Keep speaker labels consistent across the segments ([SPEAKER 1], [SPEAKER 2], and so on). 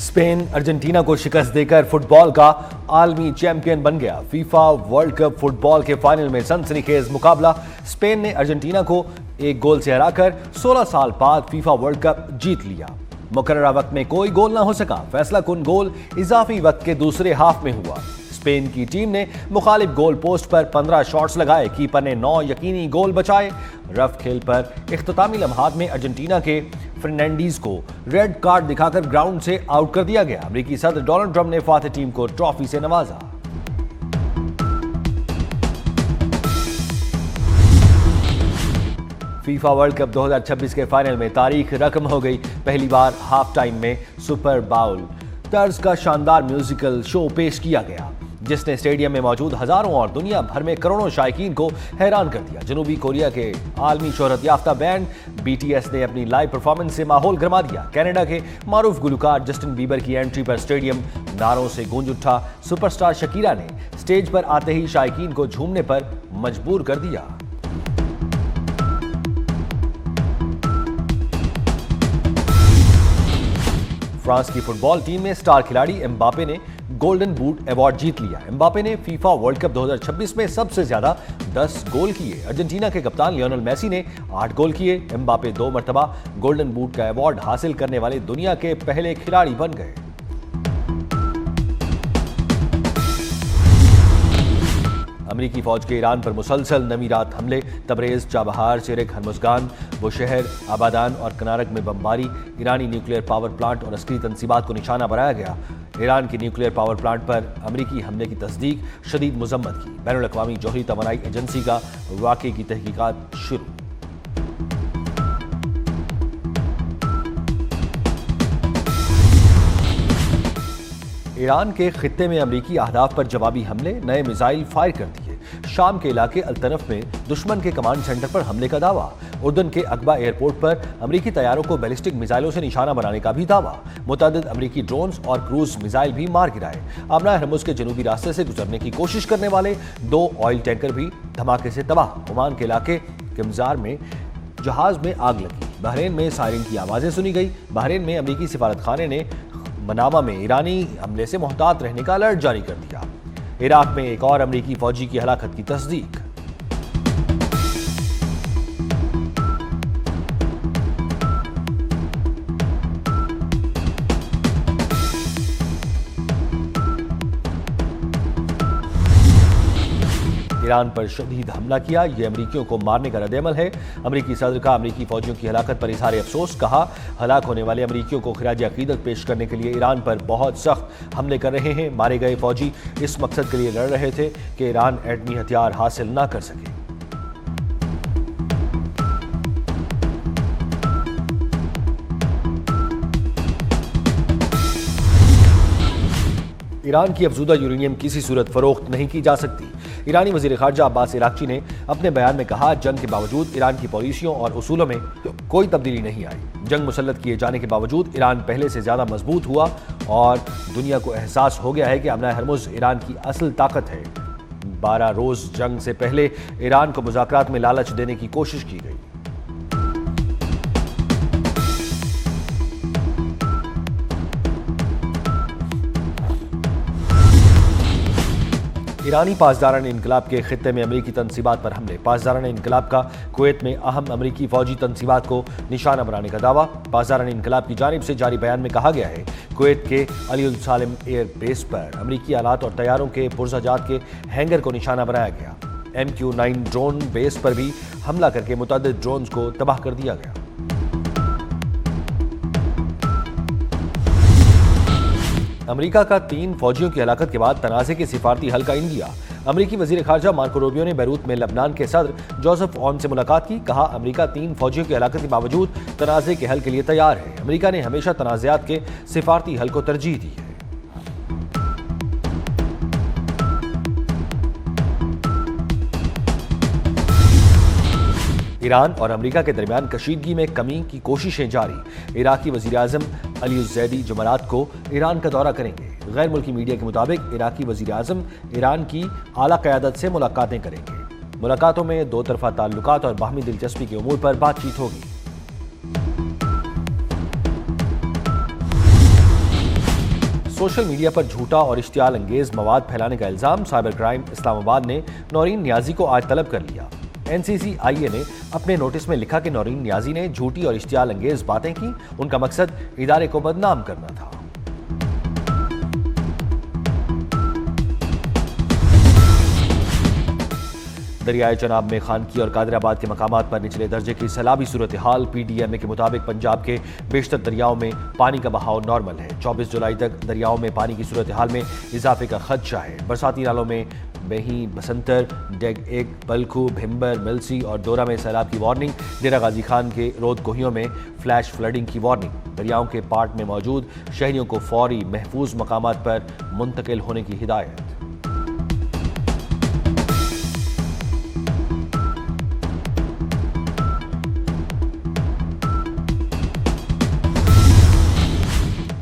[SPEAKER 1] Spain Argentina को शिकस्त देकर फुटबॉल का आलमी चैंपियन बन गया। फीफा वर्ल्ड कप फुटबॉल के फाइनल में सनसनीखेज मुकाबला। स्पेन ने अर्जेंटीना को एक गोल से हराकर 16 साल बाद फीफा वर्ल्ड कप जीत लिया। मुकर्ररा वक्त में कोई गोल ना हो सका। फैसला कुन गोल इजाफी वक्त के दूसरे हाफ में हुआ। स्पेन की टीम ने मुखालिफ गोल पोस्ट पर 15 शॉट्स लगाए। कीपर ने 9 यकीनी गोल बचाए। रफ खेल पर इख्तितामी लम्हात में अर्जेंटीना के फर्नांडीज को रेड कार्ड दिखाकर ग्राउंड से आउट कर दिया गया। अमेरिकी सदर डोनाल्ड ट्रंप ने फातह टीम को ट्रॉफी से नवाजा। फीफा वर्ल्ड कप 2026 के फाइनल में तारीख रकम हो गई। पहली बार हाफ टाइम में सुपर बाउल तर्ज का शानदार म्यूजिकल शो पेश किया गया, जिसने स्टेडियम में मौजूद हजारों और दुनिया भर में करोड़ों शायकीन को हैरान कर दिया। जनूबी कोरिया के आलमी शोहरत याफ्ता बैंड BTS ने अपनी लाइव परफॉर्मेंस से माहौल गरमा दिया। कनाडा के मारूफ गुलकार जस्टिन बीबर की एंट्री पर स्टेडियम नारों से गूंज उठा। सुपरस्टार शकीरा ने स्टेज पर आते ही शायकीन को झूमने पर मजबूर कर दिया। फ्रांस की फुटबॉल टीम में स्टार खिलाड़ी एम्बापे ने गोल्डन बूट अवार्ड जीत लिया। एम्बापे ने फीफा वर्ल्ड कप 2026 में सबसे ज्यादा 10 गोल किए। अर्जेंटीना के कप्तान लियोनेल मेसी ने 8 गोल किए। एम्बापे 2 मरतबा गोल्डन बूट का अवार्ड हासिल करने वाले दुनिया के पहले खिलाड़ी बन गए। अमेरिकी फौज के ईरान पर मुसलसल नवी रात हमले। Tabriz, Chabahar, Sirik, Hormozgan, Bushehr, Abadan और कनारक में बमबारी। ईरानी न्यूक्लियर पावर प्लांट और अस्करी तंसीबात को निशाना बनाया गया। ईरान के न्यूक्लियर पावर प्लांट पर अमेरिकी हमले की तस्दीक शदीद मजम्मत की। बैनुल-अक़वामी जौहरी तवानाई एजेंसी का वाक़े की तहकीकात शुरू। ईरान के खित्ते में अमेरिकी अहदाफ पर जवाबी हमले। नए मिसाइल फायर कर दिए। शाम के इलाके अल-तनफ में दुश्मन के कमांड सेंटर पर हमले का दावा। उर्दन के अकबा एयरपोर्ट पर अमेरिकी तैयारों को बैलिस्टिक मिसाइलों से निशाना बनाने का भी दावा। मुतअद्दिद अमेरिकी ड्रोन्स और क्रूज मिसाइल भी मार गिराए। आमना हरमुज के जनूबी रास्ते से गुजरने की कोशिश करने वाले 2 ऑयल टैंकर भी धमाके से तबाह। ओमान के इलाके किमजार में जहाज में आग लगी। बहरीन में सायरन की आवाजें सुनी गई। बहरीन में अमेरिकी सिफारतखाने ने मनामा में ईरानी हमले से मोहतात रहने का अलर्ट जारी कर दिया। इराक में एक और अमेरिकी फौजी की हलाकत की तस्दीक। ईरान पर शदीद हमला किया। यह अमेरिकियों को मारने का रद्द-ए-अमल है। अमेरिकी सदर का अमेरिकी फौजियों की हलाकत पर इजहार अफसोस। कहा, हलाक होने वाले अमेरिकियों को खिराज अकीदत पेश करने के लिए ईरान पर बहुत सख्त हमले कर रहे हैं। मारे गए फौजी इस मकसद के लिए लड़ रहे थे कि ईरान एटमी हथियार हासिल ना कर सके। ईरान की अफजूदा यूरेनियम किसी सूरत फरोख्त नहीं की जा सकती। ईरानी वजीर खारजा अब्बास इराक्ची ने अपने बयान में कहा, जंग के बावजूद ईरान की पॉलिसियों और उसूलों में कोई तब्दीली नहीं आई। जंग मुसल्लत किए जाने के बावजूद ईरान पहले से ज्यादा मजबूत हुआ और दुनिया को एहसास हो गया है कि अमना हरमुज ईरान की असल ताकत है। 12 रोज जंग से पहले ईरान को मुज़ाकरात में लालच देने की कोशिश की गई। ईरानी पासदारान इनकलाब के खित्ते में अमेरिकी तंसीबात पर हमले। पासदारान इनकलाब का कुवैत में अहम अमेरिकी फौजी तंसीबात को निशाना बनाने का दावा। पासदारान इनकलाब की जानिब से जारी बयान में कहा गया है, कुवैत के अली उल सालिम एयर बेस पर अमेरिकी आलात और तैयारों के पुरज़ाजात के हैंगर को निशाना बनाया गया। MQ-9 ड्रोन बेस पर भी हमला करके मुतअद्दिद ड्रोन्स को तबाह कर दिया गया। अमेरिका का 3 फौजियों की हलाकत के बाद तनाज़े के सिफारती हल का इंदिया। अमेरिकी वजीर खारजा मार्को रूबियो ने बैरूत में लबनान के सदर जोसेफ ऑन से मुलाकात की। कहा, अमेरिका 3 फौजियों की हलाकत के बावजूद तनाज़े के हल के लिए तैयार है। अमेरिका ने हमेशा तनाज़ात के सिफारती हल को तरजीह दी है। ईरान और अमेरिका के दरमियान कशीदगी में कमी की कोशिशें जारी। इराकी वज़ीर-ए-आज़म अली ज़ैदी जुमेरात को ईरान का दौरा करेंगे। गैर मुल्की मीडिया के मुताबिक इराकी वज़ीर-ए-आज़म ईरान की आला क़यादत से मुलाकातें करेंगे। मुलाकातों में 2 तरफ़ा ताल्लुकात और बाहमी दिलचस्पी के उमूर पर बातचीत होगी। सोशल मीडिया पर झूठा और इश्तियाल अंगेज मवाद फैलाने का इल्जाम साइबर क्राइम इस्लामाबाद ने नौरीन नियाजी को आज तलब कर लिया। NCCIA ने अपने नोटिस में लिखा कि नौरीन नियाजी ने झूठी और इश्तियाल अंगेज बातें की। उनका मकसद इदारे को बदनाम करना था। दरियाए चनाब में खानकी और कादराबाद के मकामात पर निचले दर्जे की सैलाबी सूरत हाल। PDMA के मुताबिक पंजाब के बेशतर दरियाओं में पानी का बहाव नॉर्मल है। 24 जुलाई तक दरियाओं में पानी की सूरत हाल में इजाफे का खदशा है। बरसाती नालों में बेही, बसंतर, डेग 1, बलखू, भिम्बर, मिलसी और डोरा में सैलाब की वार्निंग। डेरा गाजी खान के रोद कोहियों में फ्लैश फ्लडिंग की वार्निंग। दरियाओं के पार्ट में मौजूद शहरियों को फौरी महफूज मकामात पर मुंतकिल होने की हिदायत।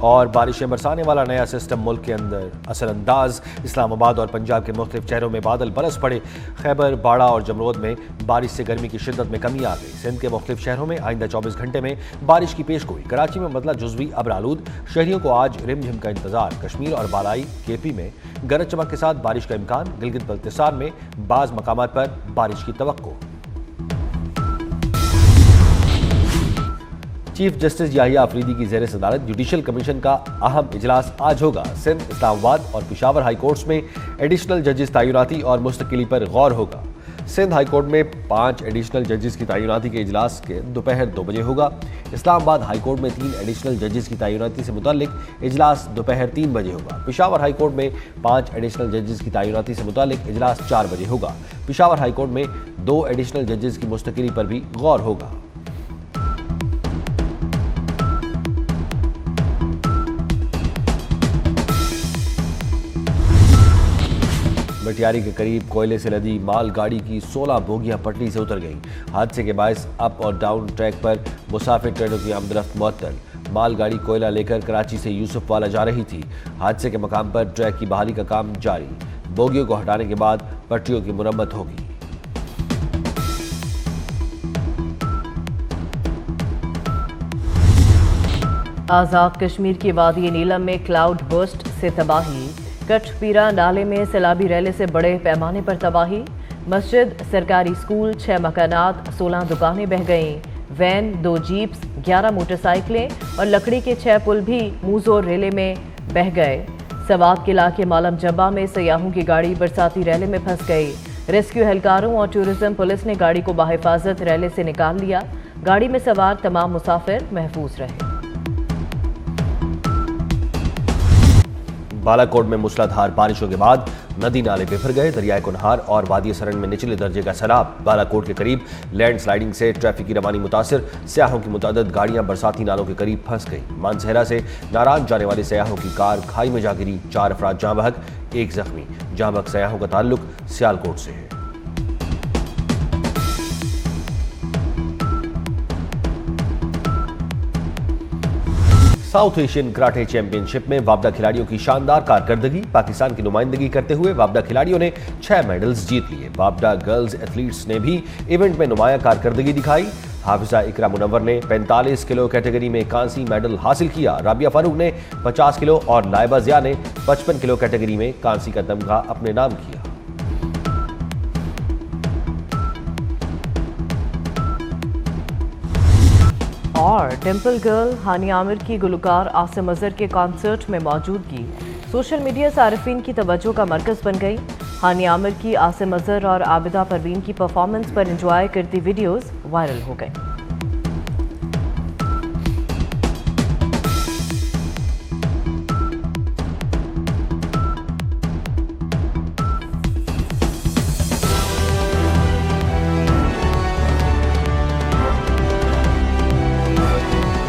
[SPEAKER 1] और बारिशें बरसाने वाला नया सिस्टम मुल्क के अंदर असरअंदाज। इस्लामाबाद और पंजाब के मुख्तलिफ शहरों में बादल बरस पड़े। खैबर, बाड़ा और जमरोद में बारिश से गर्मी की शिद्दत में कमी आ गई। सिंध के मुख्तलिफ शहरों में आइंदा 24 घंटे में बारिश की पेशगोई। कराची में बदला जुज़वी अबरालूद। शहरियों को आज रिमझिम का इंतजार। कश्मीर और बालाई KP में गरज चमक के साथ बारिश का इम्कान। गिलगित बल्तिस्तान में बाज़ मकामात पर बारिश की तवक्को। चीफ जस्टिस याहिया अफरीदी की ज़ेर सदारत जुडिशल कमीशन का अहम इजलास आज होगा। सिंध, इस्लामाबाद और पेशावर हाई कोर्ट्स में एडिशनल जजेस तैनाती और मुस्तकिली पर गौर होगा। सिंध हाई कोर्ट में 5 एडिशनल जजेस की तैनाती के इजलास के दोपहर 2 बजे होगा। इस्लामाबाद हाई कोर्ट में 3 एडिशनल जजेस की तैनाती से मुताल्लिक इजलास दोपहर 3 बजे होगा। पेशावर हाई कोर्ट में 5 एडिशनल जजेस की तैनाती से मुताल्लिक इजलास 4 बजे होगा। पेशावर हाई कोर्ट में 2 एडिशनल जजेस की मुस्तकिली पर भी गौर होगा। मटियारी के करीब कोयले से लदी माल गाड़ी की 16 बोगियां पटरी से उतर गईं। हादसे के बायस अप और डाउन ट्रैक पर मुसाफिर ट्रेनों की आमदरफ्त मुअत्तल। माल गाड़ी कोयला लेकर कराची से यूसुफवाला जा रही थी। हादसे के मकाम पर ट्रैक की बहाली का काम जारी। बोगियों को हटाने के बाद पटरियों की मुरम्मत होगी।
[SPEAKER 2] आज़ाद कश्मीर की वादी नीलम में क्लाउड बर्स्ट से तबाही। कठपीरा नाले में सैलाबी रैले से बड़े पैमाने पर तबाही। मस्जिद, सरकारी स्कूल, 6 मकानात, 16 दुकानें बह गईं। वैन, 2 जीप्स, 11 मोटरसाइकिलें और लकड़ी के 6 पुल भी मूजोर रेले में बह गए। सवात के इलाके मालम जब्बा में सयाहों की गाड़ी बरसाती रैले में फंस गई। रेस्क्यू एहलकारों और टूरिज्म पुलिस ने गाड़ी को बाहिफाजत रैले से निकाल लिया। गाड़ी में सवार तमाम मुसाफिर महफूज रहे।
[SPEAKER 1] बालाकोट में मूसलाधार बारिशों के बाद नदी नाले बिफर गए। दरियाए कुनहार और वादी सरन में निचले दर्जे का सैलाब। बालाकोट के करीब लैंड स्लाइडिंग से ट्रैफिक की रवानी मुतासिर। सयाहों की मुतादद गाड़ियां बरसाती नालों के करीब फंस गई। मानसहरा से नाराज जाने वाले सयाहों की कार खाई में जा गिरी। 4 अफराद जाँ बहक, 1 जख्मी। जाँ बहक सयाहों का ताल्लुक सियालकोट से है। साउथ एशियन कराटे चैंपियनशिप में वापडा खिलाड़ियों की शानदार कारकर्दगी। पाकिस्तान की नुमाइंदगी करते हुए वापडा खिलाड़ियों ने 6 मेडल्स जीत लिए। वापडा गर्ल्स एथलीट्स ने भी इवेंट में नुमाया कारकर्दगी दिखाई। हाफिजा इकरा मुनव्वर ने 45 किलो कैटेगरी में कांसी मेडल हासिल किया। राबिया फारूक ने 50 किलो और लाइबा जिया ने 55 किलो कैटेगरी में कांसी का तमगा अपने नाम किया।
[SPEAKER 2] और डिम्पल गर्ल हानिया आमिर की गुलकार आसिम अजहर के कॉन्सर्ट में मौजूदगी सोशल मीडिया सारिफीन की तवज्जो का मरकज बन गई। हानिया आमिर की आसिम अजहर और आबिदा परवीन की परफॉर्मेंस पर एंजॉय करती वीडियोस वायरल हो गई।